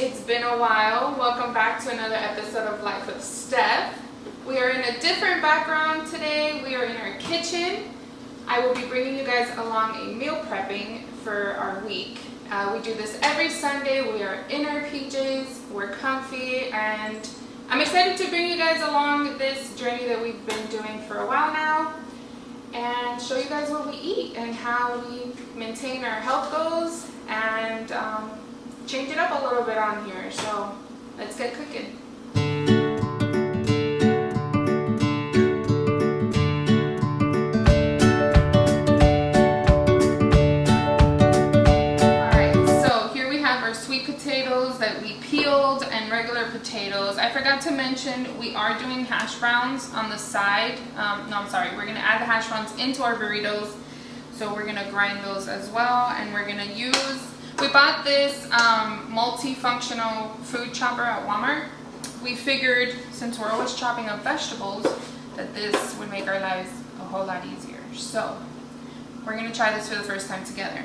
it's been a while. Welcome back to another episode of Life with Steph. We are in a different background today. We are in our kitchen. I will be bringing you guys along a meal prepping for our week. We do this every Sunday. We are in our PJs, we're comfy, and I'm excited to bring you guys along this journey that we've been doing for a while now and show you guys what we eat and how we maintain our health goals and change it up a little bit on here. So let's get cooking. Sweet potatoes that we peeled and regular potatoes. I forgot to mention we are doing hash browns on the side. We're gonna add the hash browns into our burritos. So we're gonna grind those as well, and we're gonna we bought this multifunctional food chopper at Walmart. We figured since we're always chopping up vegetables that this would make our lives a whole lot easier. So we're gonna try this for the first time together.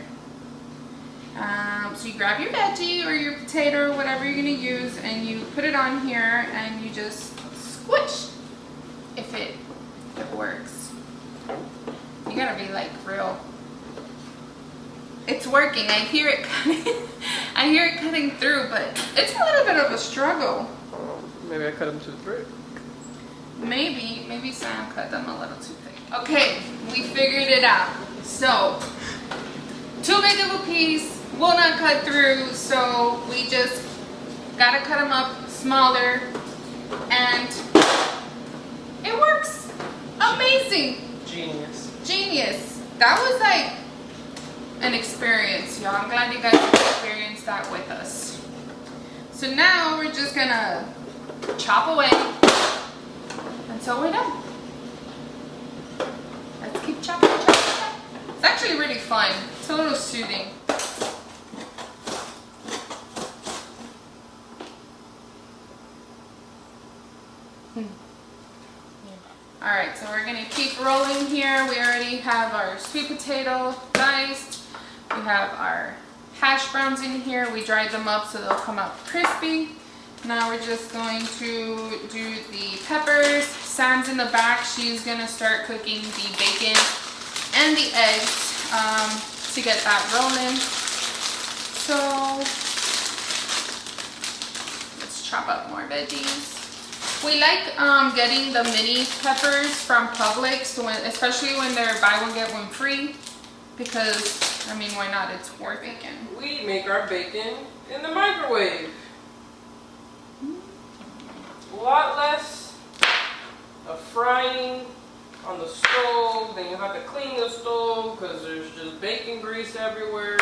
So you grab your veggie or your potato or whatever you're gonna use, and you put it on here and you just squish if it works. You gotta be like real. It's working. I hear it cutting through, but it's a little bit of a struggle. Maybe I cut them too thick. Maybe Sam cut them a little too thick. Okay, we figured it out. So too big of a piece will not cut through, so we just gotta cut them up smaller, and it works. Amazing. Genius. That was like an experience, y'all. I'm glad you guys experienced that with us. So now we're just gonna chop away until we're done. Let's keep chopping. It's actually really fun. It's a little soothing. Alright, so we're going to keep rolling here. We already have our sweet potato diced. We have our hash browns in here. We dried them up so they'll come out crispy. Now we're just going to do the peppers. Sam's in the back. She's going to start cooking the bacon and the eggs to get that rolling. So let's chop up more veggies. We like getting the mini peppers from Publix, especially when they're buy one get one free, because I mean, why not? It's more bacon. We make our bacon in the microwave. A lot less of frying on the stove. Then you have to clean the stove because there's just bacon grease everywhere.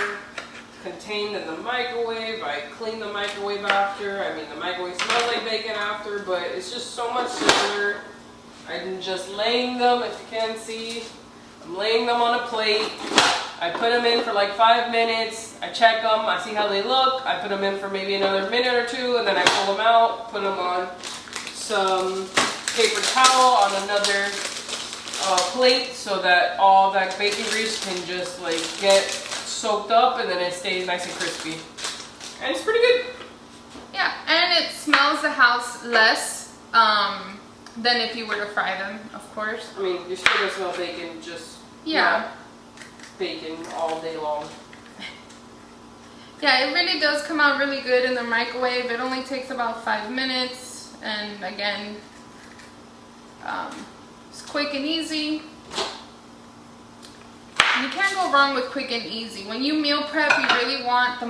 Contained in the microwave. I clean the microwave after. I mean, the microwave smells like bacon after, but it's just so much simpler. I'm just laying them, if you can see. I'm laying them on a plate. I put them in for like 5 minutes. I check them. I see how they look. I put them in for maybe another minute or two, and then I pull them out, put them on some paper towel on another plate so that all that bacon grease can just like get soaked up, and then it stays nice and crispy, and it's pretty good. Yeah, and it smells the house less than if you were to fry them, of course. I mean, you're still gonna smell bacon, just not bacon all day long. Yeah, it really does come out really good in the microwave. It only takes about 5 minutes, and again, it's quick and easy. You can't go wrong with quick and easy. When you meal prep, you really want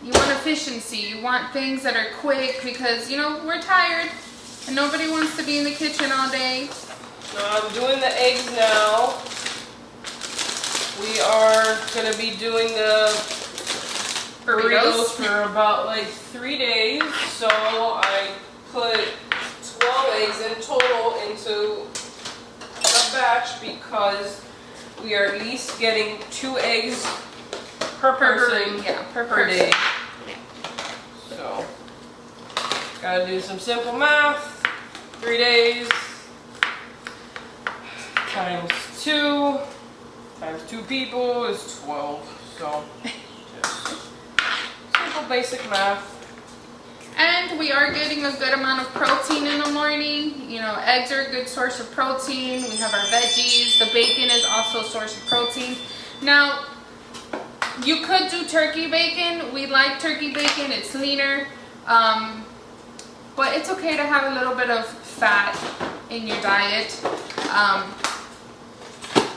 you want efficiency. You want things that are quick because, you know, we're tired and nobody wants to be in the kitchen all day. So I'm doing the eggs now. We are going to be doing the burritos for about like 3 days. So I put 12 eggs in total into a batch because we are at least getting 2 eggs per person per day. So, gotta do some simple math. 3 days times 2 times 2 people is 12. So, just simple basic math. And we are getting a good amount of protein in the morning. You know, eggs are a good source of protein. We have our veggies. The bacon is also a source of protein. Now, you could do turkey bacon. We like turkey bacon. It's leaner. But it's okay to have a little bit of fat in your diet.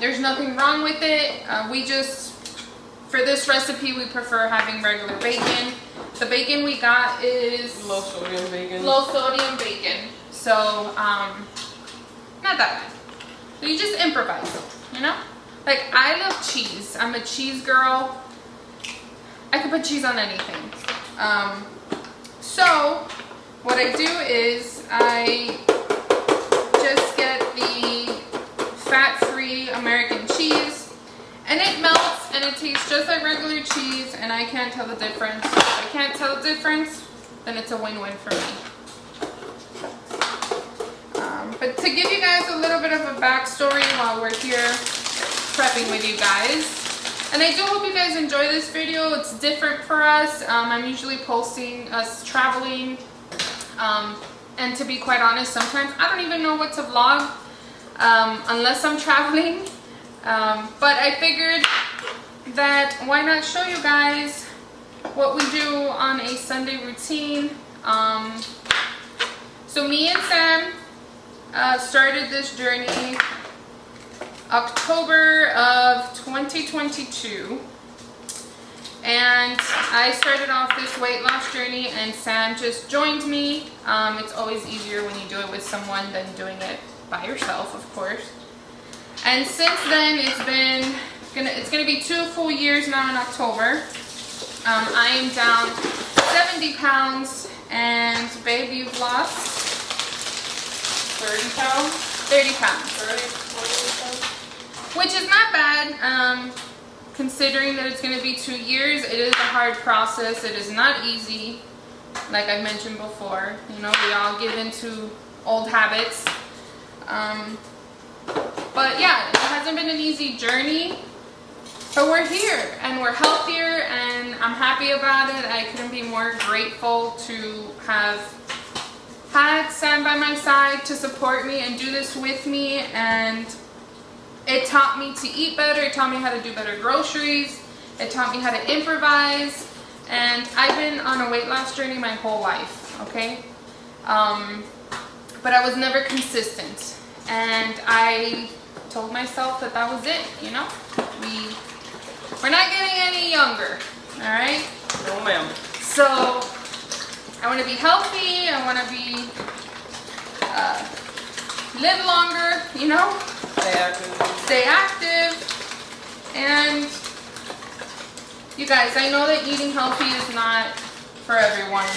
There's nothing wrong with it. We just, for this recipe, we prefer having regular bacon. The bacon we got is Low sodium bacon. low sodium bacon. So, not that bad. So you just improvise, you know? Like, I love cheese. I'm a cheese girl. I can put cheese on anything. So, what I do is I just get the fat-free American cheese, and it melts and it tastes just like regular cheese, and I can't tell the difference. If I can't tell the difference, then it's a win-win for me. But to give you guys a little bit of a backstory while we're here prepping with you guys, and I do hope you guys enjoy this video. It's different for us. I'm usually posting us traveling, and to be quite honest, sometimes I don't even know what to vlog unless I'm traveling. But I figured that why not show you guys what we do on a Sunday routine. So me and Sam started this journey October of 2022, and I started off this weight loss journey, and Sam just joined me. It's always easier when you do it with someone than doing it by yourself, of course. And since then, it's gonna be 2 full years now in October. I am down 70 pounds, and babe, you've lost 30 pounds? 30 pounds. 30, 40 pounds? Which is not bad, considering that it's going to be 2 years. It is a hard process. It is not easy, like I mentioned before. You know, we all give into old habits. But yeah, it hasn't been an easy journey. But we're here, and we're healthier, and I'm happy about it. I couldn't be more grateful to have had Sam by my side to support me and do this with me, and it taught me to eat better. It taught me how to do better groceries. It taught me how to improvise. And I've been on a weight loss journey my whole life, okay? But I was never consistent. And I told myself that that was it, you know? We're not getting any younger, all right? No, ma'am. So I want to be healthy. I want to be live longer, you know? Stay active. And you guys, I know that eating healthy is not for everyone.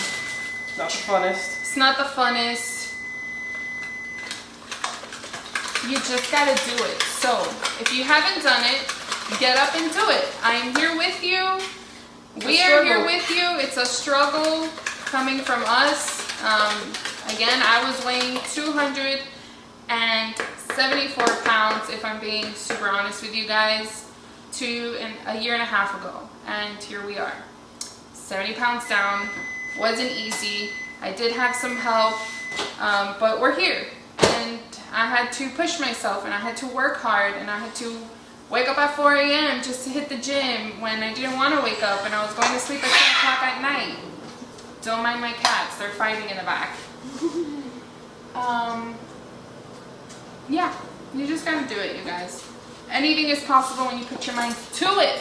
Not the funnest. It's not the funnest. You just gotta do it. So if you haven't done it, get up and do it. I'm here with you. We are here with you. It's a struggle coming from us. Again, I was weighing 274 pounds, if I'm being super honest with you guys, a year and a half ago. And here we are. 70 pounds down. Wasn't easy. I did have some help, but we're here. And I had to push myself, and I had to work hard, and I had to wake up at 4 a.m. just to hit the gym when I didn't want to wake up, and I was going to sleep at 10 o'clock at night. Don't mind my cats, they're fighting in the back. Yeah, you just gotta do it, you guys. Anything is possible when you put your mind to it.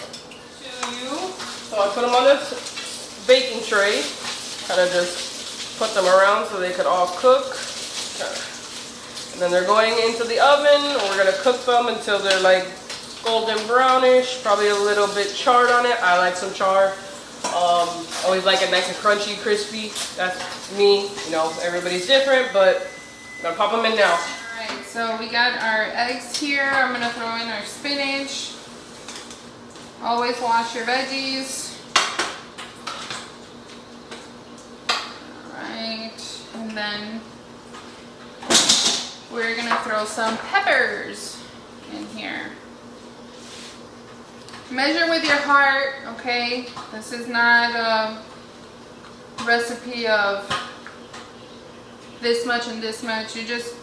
So I put them on this baking tray, kind of just put them around so they could all cook. And then they're going into the oven. We're gonna cook them until they're like golden brownish, probably a little bit charred on it. I like some char. Always like it nice and crunchy, crispy. That's me. You know, everybody's different, but I'm gonna pop them in now. Alright, so we got our eggs here. I'm gonna throw in our spinach. Always wash your veggies. Alright, and then we're gonna throw some peppers in here. Measure with your heart, okay? This is not recipe of this much and this much. You just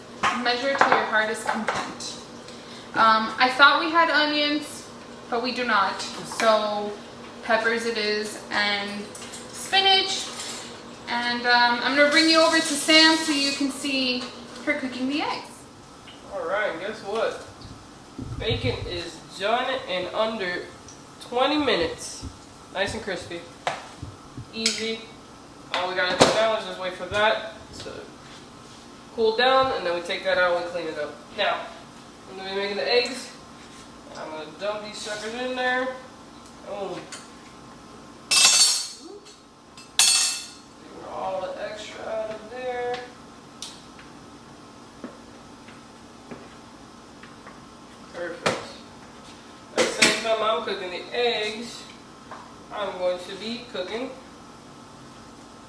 measure to your heart's content. I thought we had onions, but we do not. So peppers it is, and spinach. And I'm gonna bring you over to Sam so you can see her cooking the eggs. Alright, guess what? Bacon is done in under 20 minutes. Nice and crispy. Easy. All we gotta do now is just wait for that to cool down, and then we take that out and clean it up. Now, I'm gonna be making the eggs. I'm gonna dump these suckers in there. Boom. Get all the extra out of there. Perfect. At the same time I'm cooking the eggs, I'm going to be cooking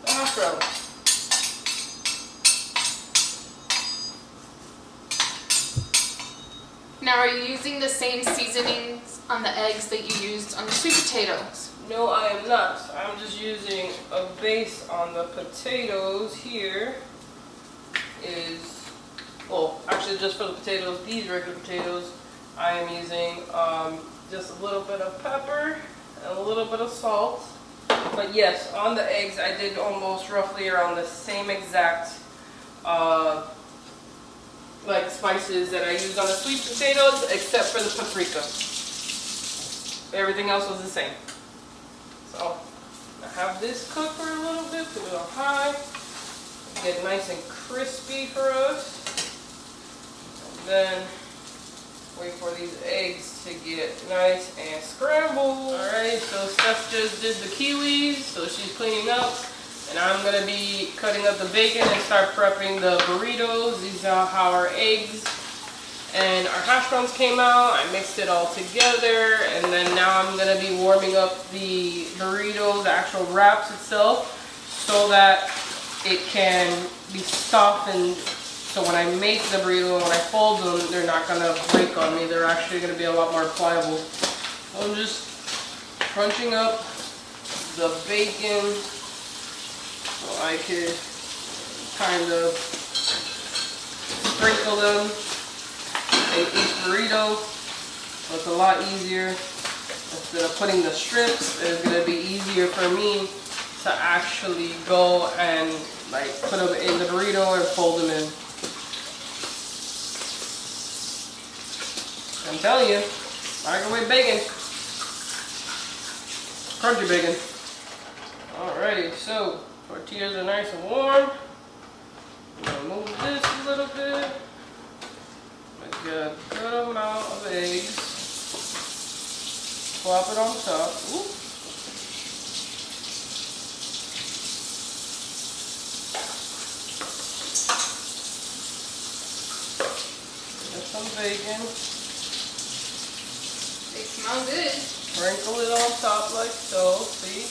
the hash browns. Now, are you using the same seasonings on the eggs that you used on the sweet potatoes? No, I am not. I'm just using a base on the potatoes. Here is, well, actually just for the potatoes, these regular potatoes, I am using just a little bit of pepper and a little bit of salt. But yes, on the eggs, I did almost roughly around the same exact like spices that I used on the sweet potatoes, except for the paprika. Everything else was the same. So I have this cooked for a little bit, put it on high, get nice and crispy for us, and then wait for these eggs to get nice and scrambled. Alright, so Steph just did the kiwis, so she's cleaning up. And I'm going to be cutting up the bacon and start prepping the burritos. These are how our eggs and our hash browns came out. I mixed it all together, and then now I'm going to be warming up the burrito, the actual wraps itself, so that it can be softened. So when I make the burrito, when I fold them, they're not going to break on me. They're actually going to be a lot more pliable. So I'm just crunching up the bacon so I could kind of sprinkle them in each burrito. So it's a lot easier. Instead of putting the strips, it's going to be easier for me to actually go and like put them in the burrito and fold them in. I'm telling you, microwave bacon. Crunchy bacon. Alrighty, so tortillas are nice and warm. I'm gonna move this a little bit. I got a good amount of eggs. Plop it on top. Ooh. There's some bacon. They smell good. Sprinkle it on top like so. See?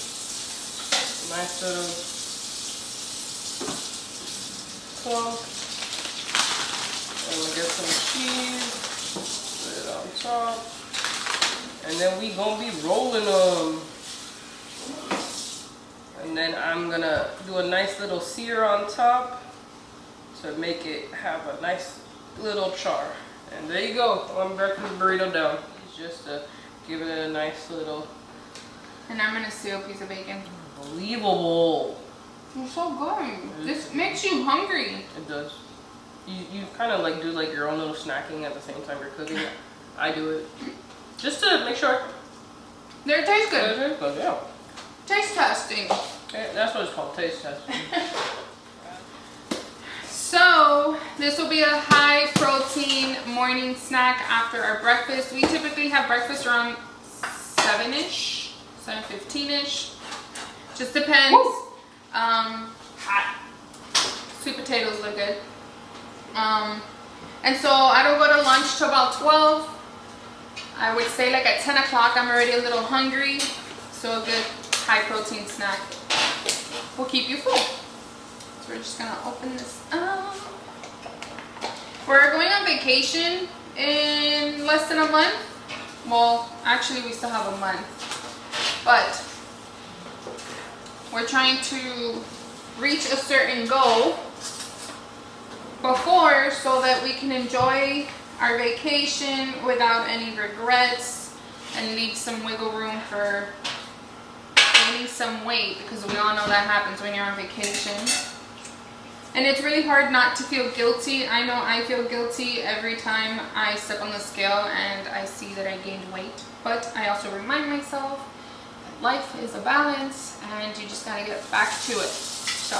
Nice little clump. And we'll get some cheese. Put it on top. And then we gonna be rolling them. And then I'm gonna do a nice little sear on top to make it have a nice little char. And there you go. I'm breaking the burrito down. It's just to give it a nice little. And I'm gonna steal a piece of bacon. Unbelievable. It's so good. This makes you hungry. It does. You kind of like do like your own little snacking at the same time you're cooking. I do it just to make sure. They taste good. It tastes good, yeah. Taste testing. Okay, that's what it's called, taste testing. So this will be a high protein morning snack after our breakfast. We typically have breakfast around 7-ish, 7:15-ish. Just depends. Hot. Sweet potatoes look good. And so I don't go to lunch till about 12. I would say like at 10 o'clock I'm already a little hungry. So a good high protein snack will keep you full. So we're just gonna open this up. We're going on vacation in less than a month. Well, actually we still have a month. But we're trying to reach a certain goal before, so that we can enjoy our vacation without any regrets and leave some wiggle room for gaining some weight, because we all know that happens when you're on vacation. And it's really hard not to feel guilty. I know I feel guilty every time I step on the scale and I see that I gained weight. But I also remind myself that life is a balance and you just gotta get back to it. So,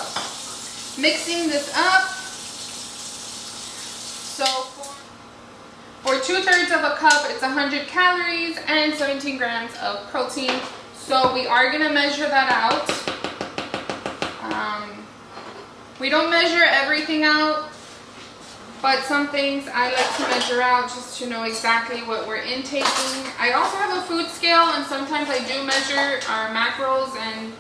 mixing this up. So for 2/3 of a cup, it's 100 calories and 17 grams of protein. So we are gonna measure that out. We don't measure everything out, but some things I like to measure out just to know exactly what we're intaking. I also have a food scale, and sometimes I do measure our macros and,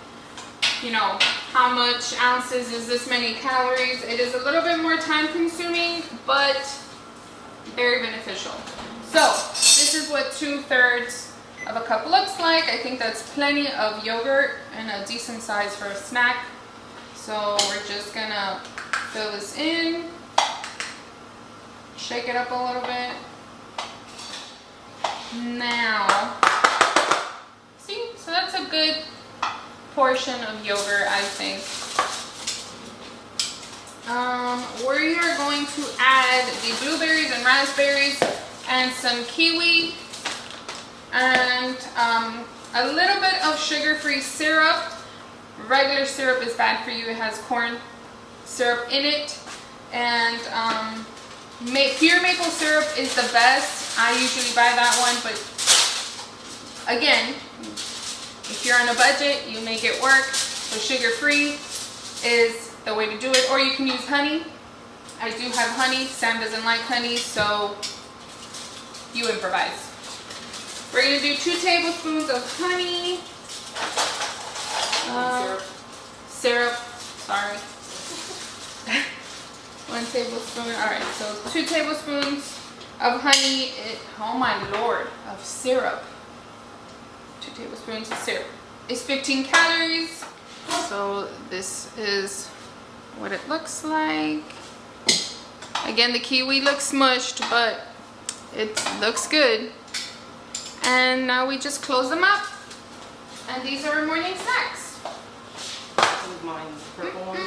you know, how much ounces is this many calories. It is a little bit more time consuming, but very beneficial. So this is what 2/3 of a cup looks like. I think that's plenty of yogurt and a decent size for a snack. So we're just gonna fill this in, shake it up a little bit. Now, see, so that's a good portion of yogurt, I think. We are going to add the blueberries and raspberries and some kiwi and a little bit of sugar-free syrup. Regular syrup is bad for you. It has corn syrup in it, and pure maple syrup is the best. I usually buy that one, but again, if you're on a budget, you make it work. So sugar-free is the way to do it, or you can use honey. I do have honey. Sam doesn't like honey, so you improvise. We're gonna do 2 tablespoons of honey. Syrup, sorry. 1 tablespoon. All right, so 2 tablespoons of honey. Oh my lord, of syrup. 2 tablespoons of syrup. It's 15 calories. So this is what it looks like. Again, the kiwi looks smushed, but it looks good. And now we just close them up. And these are our morning snacks. Mine's purple one.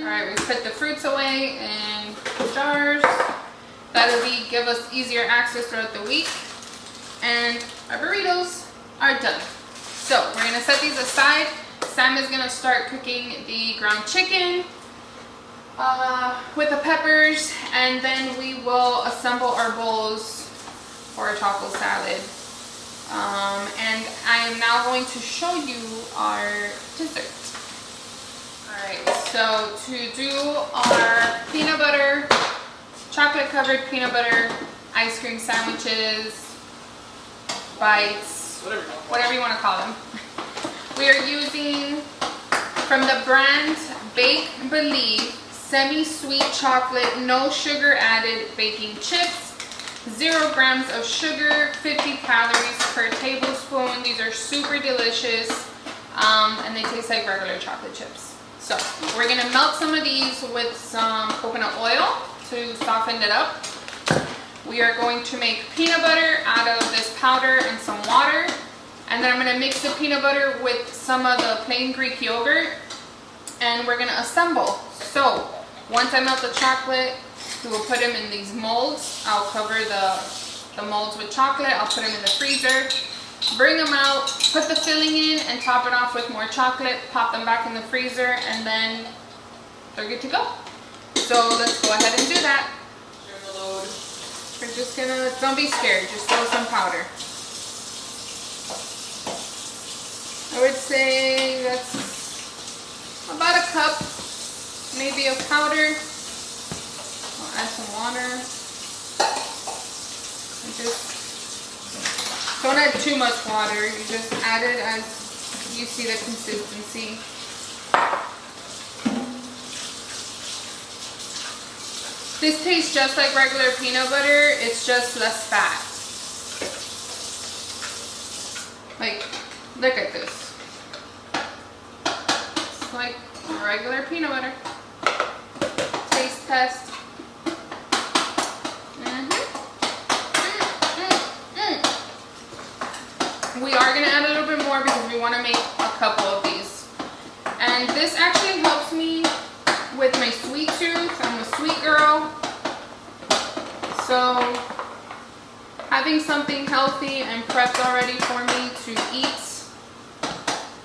Alright, we put the fruits away in jars. That'll give us easier access throughout the week. And our burritos are done. So we're gonna set these aside. Sam is gonna start cooking the ground chicken with the peppers, and then we will assemble our bowls for a taco salad. And I am now going to show you our dessert. Alright, so to do our peanut butter, chocolate covered peanut butter ice cream sandwiches, bites, whatever you want to call them. We are using from the brand Bake Believe semi-sweet chocolate, no sugar added baking chips. 0 grams of sugar, 50 calories per tablespoon. These are super delicious, and they taste like regular chocolate chips. So we're gonna melt some of these with some coconut oil to soften it up. We are going to make peanut butter out of this powder and some water, and then I'm gonna mix the peanut butter with some of the plain Greek yogurt, and we're gonna assemble. So once I melt the chocolate, we will put them in these molds. I'll cover the molds with chocolate. I'll put them in the freezer, bring them out, put the filling in, and top it off with more chocolate. Pop them back in the freezer, and then they're good to go. So let's go ahead and do that. We're just gonna, don't be scared, just throw some powder. I would say that's about a cup, maybe of powder. I'll add some water. And just don't add too much water. You just add it as you see the consistency. This tastes just like regular peanut butter. It's just less fat. Like, look at this. like regular peanut butter. Taste test. We are going to add a little bit more because we want to make a couple of these. And this actually helps me with my sweet tooth. I'm a sweet girl. So having something healthy and prepped already for me to eat,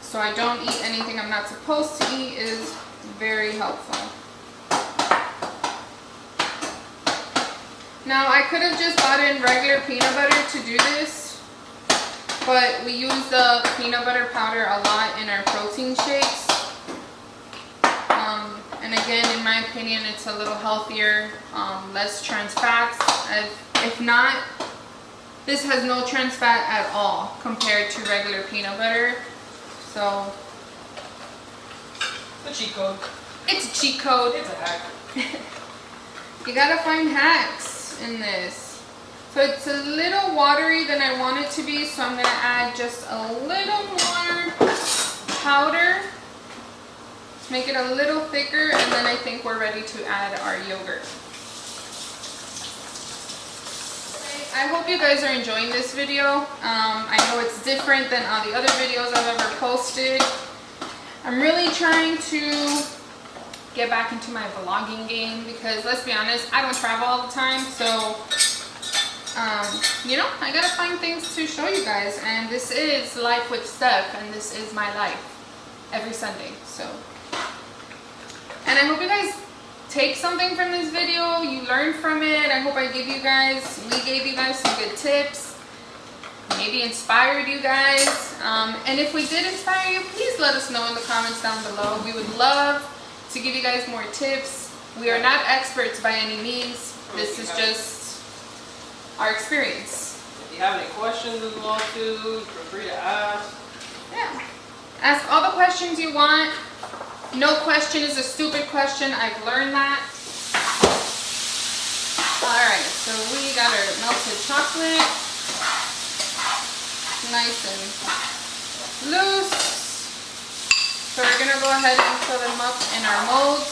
so I don't eat anything I'm not supposed to eat, is very helpful. Now I could have just bought in regular peanut butter to do this, but we use the peanut butter powder a lot in our protein shakes. And again, in my opinion, it's a little healthier, less trans fats. If not, this has no trans fat at all compared to regular peanut butter. So The cheat code. it's a cheat code. It's a hack. You gotta find hacks in this. So it's a little watery than I want it to be, so I'm gonna add just a little more powder to make it a little thicker, and then I think we're ready to add our yogurt. I hope you guys are enjoying this video. I know it's different than all the other videos I've ever posted. I'm really trying to get back into my vlogging game because, let's be honest, I don't travel all the time, so you know, I gotta find things to show you guys. And this is Life with Steph, and this is my life every Sunday. So, and I hope you guys take something from this video, you learn from it. I hope we gave you guys some good tips, maybe inspired you guys. And if we did inspire you, please let us know in the comments down below. We would love to give you guys more tips. We are not experts by any means. This is just our experience. If you have any questions as well too, feel free to ask. Yeah. Ask all the questions you want. No question is a stupid question. I've learned that. Alright, so we got our melted chocolate. Nice and loose. So we're going to go ahead and fill them up in our molds.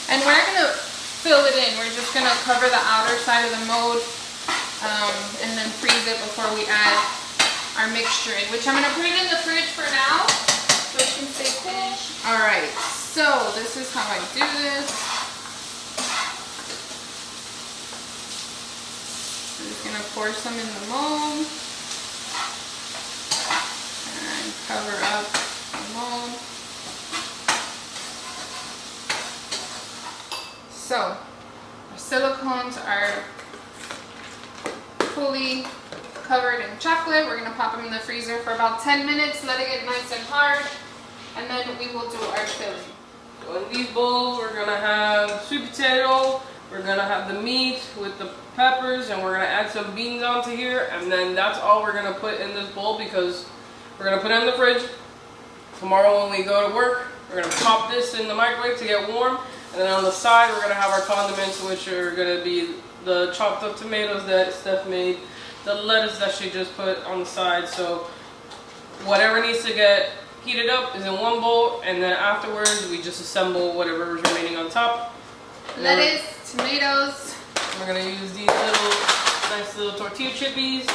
And we're not going to fill it in. We're just going to cover the outer side of the mold and then freeze it before we add our mixture in. Which I'm going to put it in the fridge for now so it can stay cool. Alright, so this is how I do this. I'm just going to pour some in the mold and cover up the mold. So, our silicones are fully covered in chocolate. We're going to pop them in the freezer for about 10 minutes, let it get nice and hard, and then we will do our filling. So in these bowls, we're going to have sweet potato, we're going to have the meat with the peppers, and we're going to add some beans onto here, and then that's all we're going to put in this bowl because we're going to put it in the fridge. Tomorrow when we go to work, we're going to pop this in the microwave to get warm, and then on the side we're going to have our condiments, which are going to be the chopped up tomatoes that Steph made, the lettuce that she just put on the side. So whatever needs to get heated up is in one bowl, and then afterwards we just assemble whatever is remaining on top. Lettuce, tomatoes. We're going to use these nice little tortilla chippies,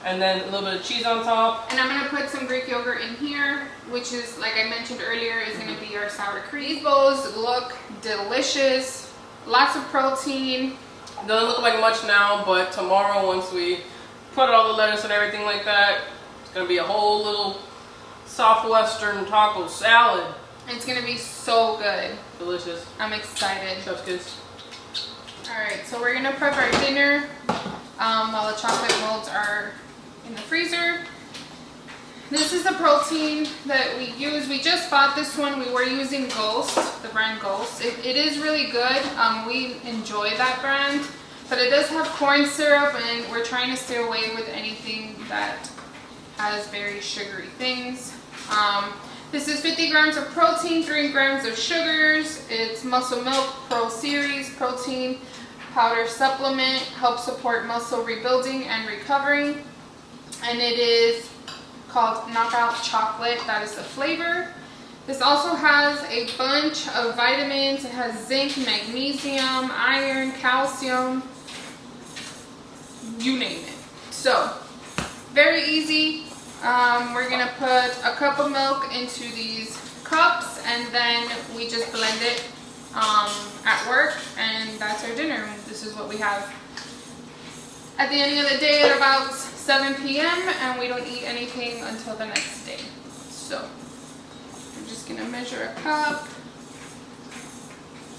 and then a little bit of cheese on top. And I'm going to put some Greek yogurt in here, which is, like I mentioned earlier, is going to be our sour cream. These bowls look delicious. Lots of protein. Doesn't look like much now, but tomorrow once we put all the lettuce and everything like that, it's going to be a whole little Southwestern taco salad. It's going to be so good. Delicious. I'm excited. Chef's kiss. Alright, so we're going to prep our dinner while the chocolate molds are in the freezer. This is the protein that we use. We just bought this one. We were using Ghost, the brand Ghost. It is really good. We enjoy that brand. But it does have corn syrup, and we're trying to stay away with anything that has very sugary things. This is 50 grams of protein, 3 grams of sugars. It's Muscle Milk Pro Series protein powder supplement. Helps support muscle rebuilding and recovery. And it is called Knockout Chocolate. That is the flavor. This also has a bunch of vitamins. It has zinc, magnesium, iron, calcium, you name it. So, very easy. We're gonna put a cup of milk into these cups, and then we just blend it at work, and that's our dinner. This is what we have at the end of the day at about 7 p.m. and we don't eat anything until the next day. So I'm just gonna measure a cup.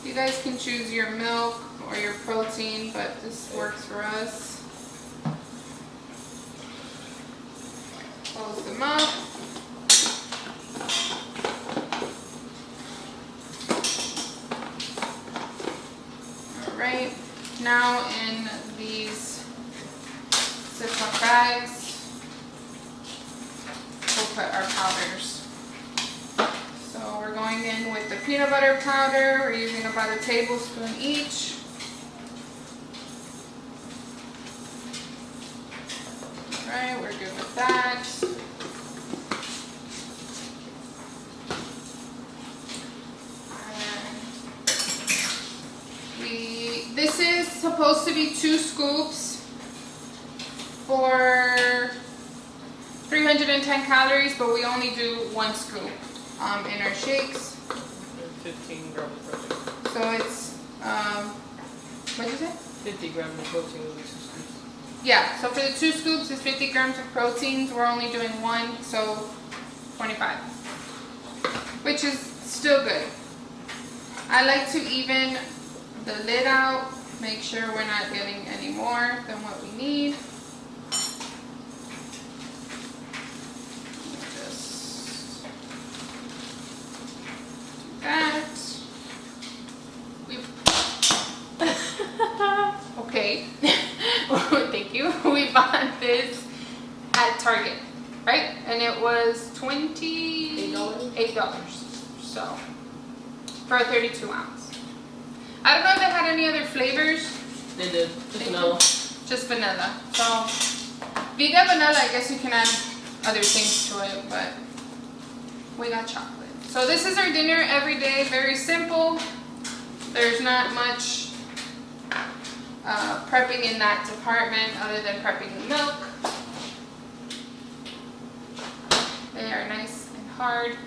You guys can choose your milk or your protein, but this works for us. Close them up. Alright, now in these Ziploc bags, we'll put our powders. So we're going in with the peanut butter powder. We're using about a tablespoon each. Alright, we're good with that. This is supposed to be 2 scoops for 310 calories, but we only do 1 scoop in our shakes. 15 grams of protein. So it's, what did you say? 50 grams of protein will be 2 scoops. Yeah, so for the 2 scoops it's 50 grams of proteins. We're only doing 1, so 25. Which is still good. I like to even the lid out, make sure we're not getting any more than what we need. Just do that. Okay. Thank you. We bought this at Target, right? And it was $28. So for a 32 ounce. I don't know if they had any other flavors. They did. Just vanilla. Just vanilla. So, vegan vanilla, I guess you can add other things to it, but we got chocolate. So this is our dinner every day. Very simple. There's not much prepping in that department other than prepping the milk. They are nice and hard.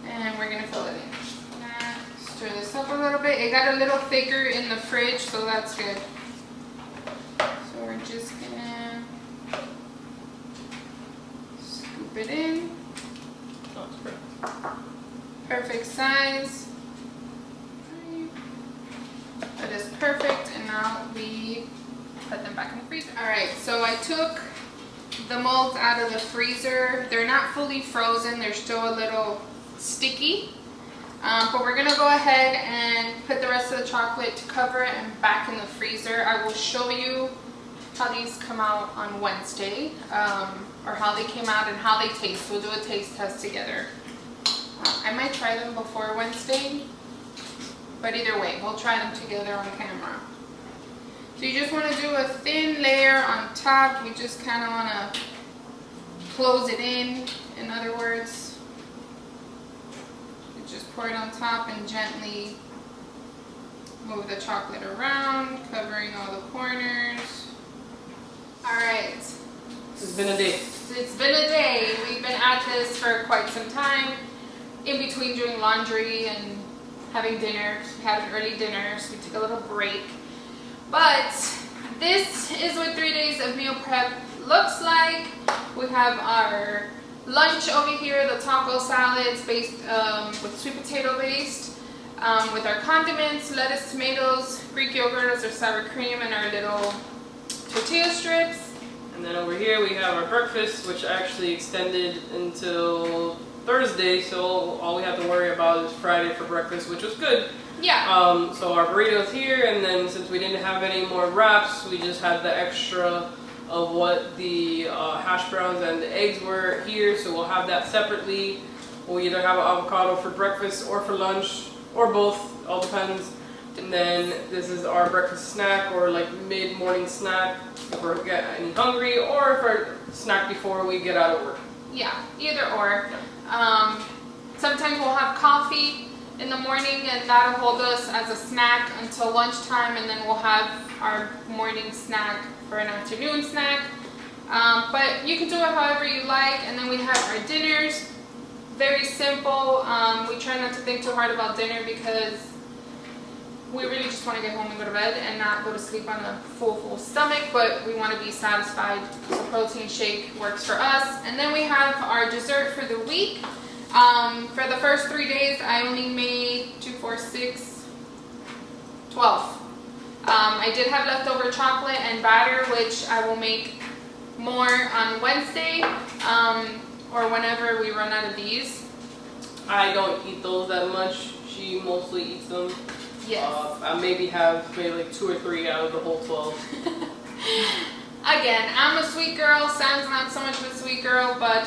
And we're gonna fill it in. Stir this up a little bit. It got a little thicker in the fridge, so that's good. So we're just gonna scoop it in. Oh, it's perfect. Perfect size. That is perfect, and now we put them back in the freezer. Alright, so I took the molds out of the freezer. They're not fully frozen, they're still a little sticky, but we're gonna go ahead and put the rest of the chocolate to cover it and back in the freezer. I will show you how these come out on Wednesday, or how they came out and how they taste. We'll do a taste test together. I might try them before Wednesday, but either way, we'll try them together on camera. So you just want to do a thin layer on top. You just kind of want to close it in other words. You just pour it on top and gently move the chocolate around, covering all the corners. Alright. It's been a day. It's been a day. We've been at this for quite some time. In between doing laundry and having dinner. We had an early dinner, so we took a little break. But this is what 3 days of meal prep looks like. We have our lunch over here, the taco salads based with sweet potato based, with our condiments, lettuce, tomatoes, Greek yogurt or sour cream, and our little tortilla strips. And then over here we have our breakfast, which actually extended until Thursday, so all we have to worry about is Friday for breakfast, which was good. Yeah. So our burrito's here, and then since we didn't have any more wraps, we just had the extra of what the hash browns and the eggs were here, so we'll have that separately. We'll either have an avocado for breakfast or for lunch, or both, all depends. And then this is our breakfast snack, or like mid-morning snack if we're getting hungry, or if our snack before we get out of work. Yeah, either or. Sometimes we'll have coffee in the morning, and that'll hold us as a snack until lunchtime, and then we'll have our morning snack for an afternoon snack. But you can do it however you like. And then we have our dinners. Very simple. We try not to think too hard about dinner because we really just want to get home and go to bed and not go to sleep on a full stomach, but we want to be satisfied. So protein shake works for us. And then we have our dessert for the week. For the first 3 days, I only made 2, 4, 6, 12. I did have leftover chocolate and batter, which I will make more on Wednesday, or whenever we run out of these. I don't eat those that much. She mostly eats them. Yes. I maybe have like 2 or 3 out of the whole 12. Again, I'm a sweet girl. Sam's not so much of a sweet girl, but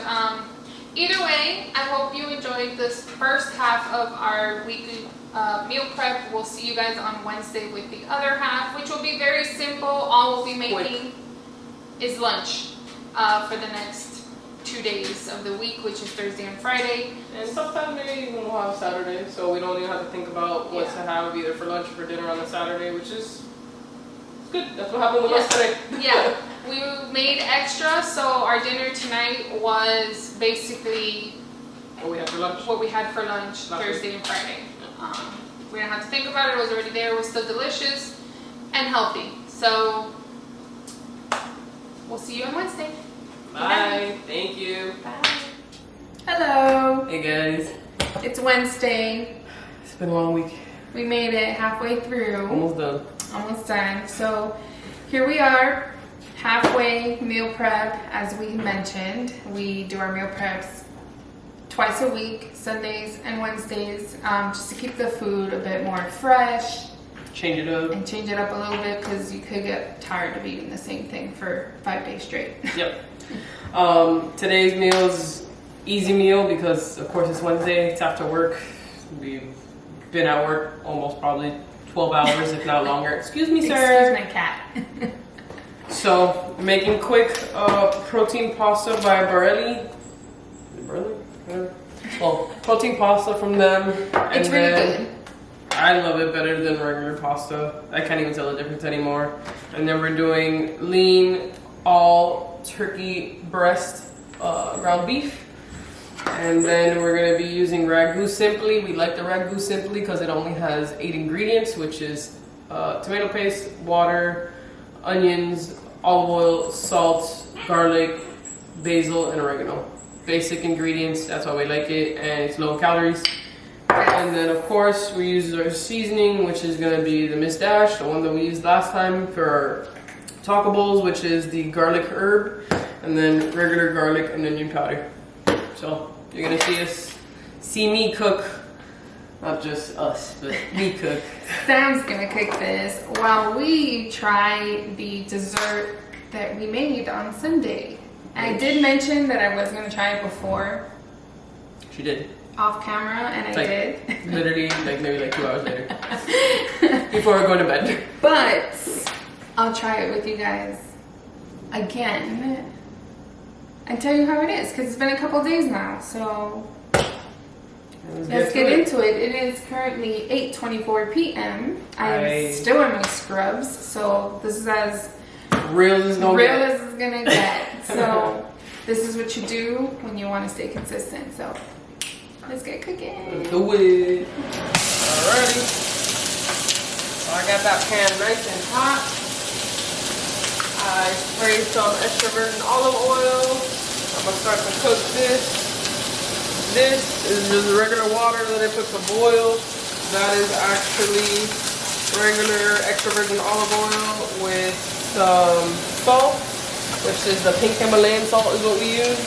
either way, I hope you enjoyed this first half of our weekly meal prep. We'll see you guys on Wednesday with the other half, which will be very simple. All we'll be making is lunch for the next 2 days of the week, which is Thursday and Friday. And sometimes maybe even we'll have Saturday, so we don't even have to think about what to have either for lunch or for dinner on a Saturday, which is good. That's what happened with us today. Yeah, we made extra, so our dinner tonight was basically What we had for lunch. what we had for lunch Thursday and Friday. We didn't have to think about it. It was already there. It was still delicious and healthy. So we'll see you on Wednesday. Bye. Thank you. Bye. Hello. Hey guys. It's Wednesday. It's been a long week. We made it halfway through. Almost done. Almost done. So here we are, halfway meal prep. As we mentioned, we do our meal preps twice a week, Sundays and Wednesdays, just to keep the food a bit more fresh. Change it up. And change it up a little bit because you could get tired of eating the same thing for 5 days straight. Yep. Today's meal is easy meal because of course it's Wednesday. It's after work. We've been at work almost probably 12 hours, if not longer. Excuse me, sir. Excuse my cat. So making quick protein pasta by Barelli. Barelli? Whatever. Well, protein pasta from them. It's really good. I love it better than regular pasta. I can't even tell the difference anymore. And then we're doing lean all turkey breast ground beef. And then we're going to be using Ragu Simply. We like the Ragu Simply because it only has 8 ingredients, which is tomato paste, water, onions, olive oil, salt, garlic, basil, and oregano. Basic ingredients, that's why we like it, and it's low calories. And then of course we use our seasoning, which is going to be the Miss Dash, the one that we used last time for our taco bowls, which is the garlic herb, and then regular garlic and onion powder. So you're going to see me cook, not just us, but me cook. Sam's gonna cook this while we try the dessert that we made on Sunday. I did mention that I was gonna try it before She did. off camera, and I did. Literally, maybe 2 hours later. Before going to bed. But I'll try it with you guys again and tell you how it is, because it's been a couple days now. So let's get into it. It is currently 8:24 p.m. I'm still in my scrubs, so this is as real as it's gonna get. So this is what you do when you want to stay consistent. So let's get cooking. Let's do it. Alrighty. So I got that pan nice and hot. I sprayed some extra virgin olive oil. I'm gonna start to cook this. This is just regular water that I put to boil. That is actually regular extra virgin olive oil with some salt, which is the pink Himalayan salt is what we use.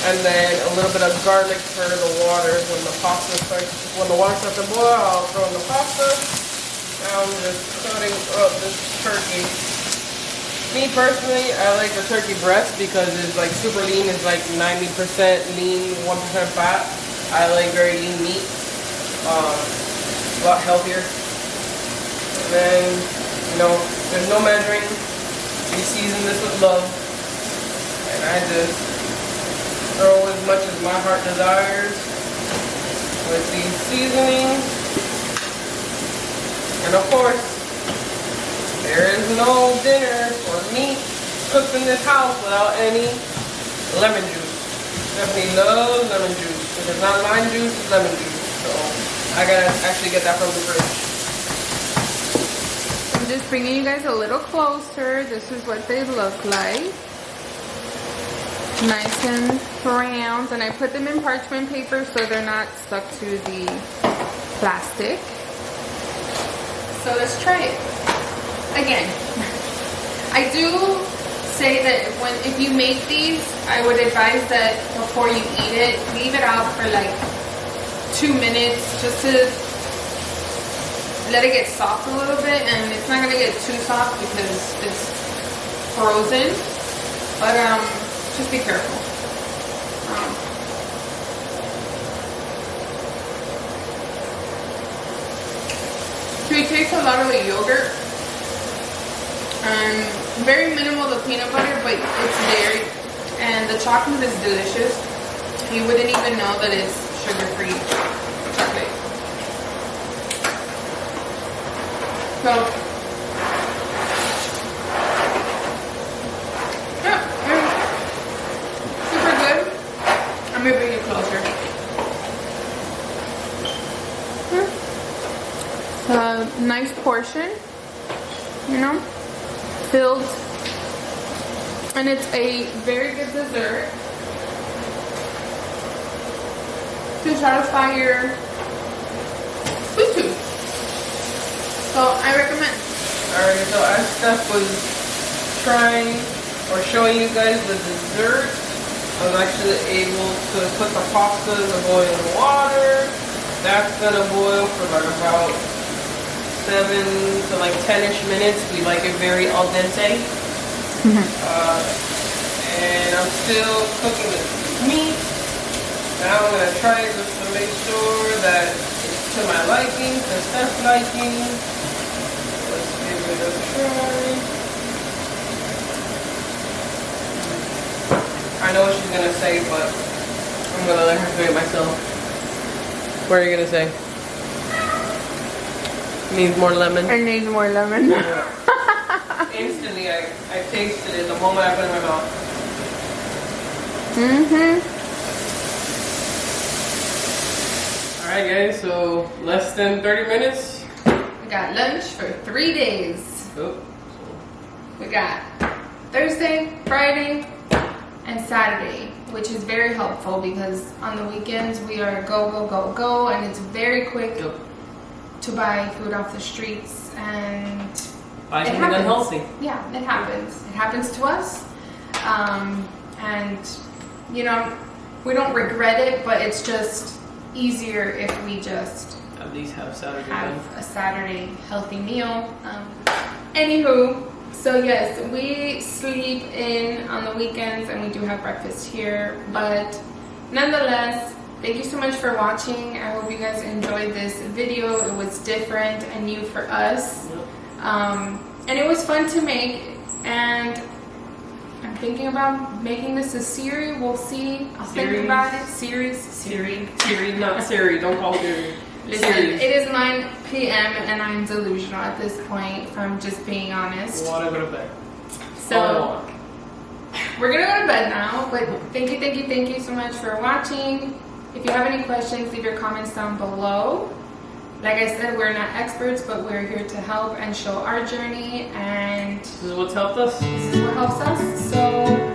And then a little bit of garlic for the water. When the water starts to boil, I'll throw in the pasta. Now I'm just cutting up this turkey. Me personally, I like the turkey breast because it's like super lean. It's like 90% lean, 1% fat. I like very lean meat. A lot healthier. And then, there's no measuring. We season this with love. And And I just throw as much as my heart desires with these seasonings. And of course, there is no dinner or meat cooked in this house without any lemon juice. Stephanie loves lemon juice. If it's not lime juice, it's lemon juice. So I gotta actually get that from the fridge. I'm just bringing you guys a little closer. This is what they look like. Nice and round. And I put them in parchment paper so they're not stuck to the plastic. So let's try it. Again, I do say that if you make these, I would advise that before you eat it, leave it out for like 2 minutes just to let it get soft a little bit. And it's not gonna get too soft because it's frozen, but just be careful. So you taste a lot of the yogurt. Very minimal the peanut butter, but it's there. And the chocolate is delicious. You wouldn't even know that it's sugar-free chocolate. So, yeah, super good. I'm gonna bring it closer. A nice portion, you know, filled, and it's a very good dessert to satisfy your sweet tooth. So I recommend. Alright, so as Steph was trying or showing you guys the dessert, I was actually able to put the pasta in the boiling water. That's gonna boil for like about 7 to like 10-ish minutes. We like it very al dente. And I'm still cooking the meat. Now I'm gonna try it just to make sure that it's to my liking, to Steph's liking. Let's give it a try. I know what she's gonna say, but I'm gonna let her do it myself. What are you gonna say? Needs more lemon. It needs more lemon. Yeah. Instantly, I tasted it the moment I put it in my mouth. Alright guys, so less than 30 minutes. We got lunch for 3 days. Oh. We got Thursday, Friday, and Saturday, which is very helpful because on the weekends we are go, go, go, go, and it's very quick to buy food off the streets, and Buy something unhealthy. Yeah, it happens. It happens to us, and you know, we don't regret it, but it's just easier if we just At least have Saturday. have a Saturday healthy meal. Anywho, so yes, we sleep in on the weekends and we do have breakfast here, but nonetheless, thank you so much for watching. I hope you guys enjoyed this video. It was different and new for us. And it was fun to make, and I'm thinking about making this a series. We'll see. I'll think about it. Siri, not Siri. Don't call Siri. Listen, it is 9 p.m. and I'm delusional at this point, if I'm just being honest. I want to go to bed. So we're gonna go to bed now, but thank you so much for watching. If you have any questions, leave your comments down below. Like I said, we're not experts, but we're here to help and show our journey, and This is what's helped us. this is what helps us. So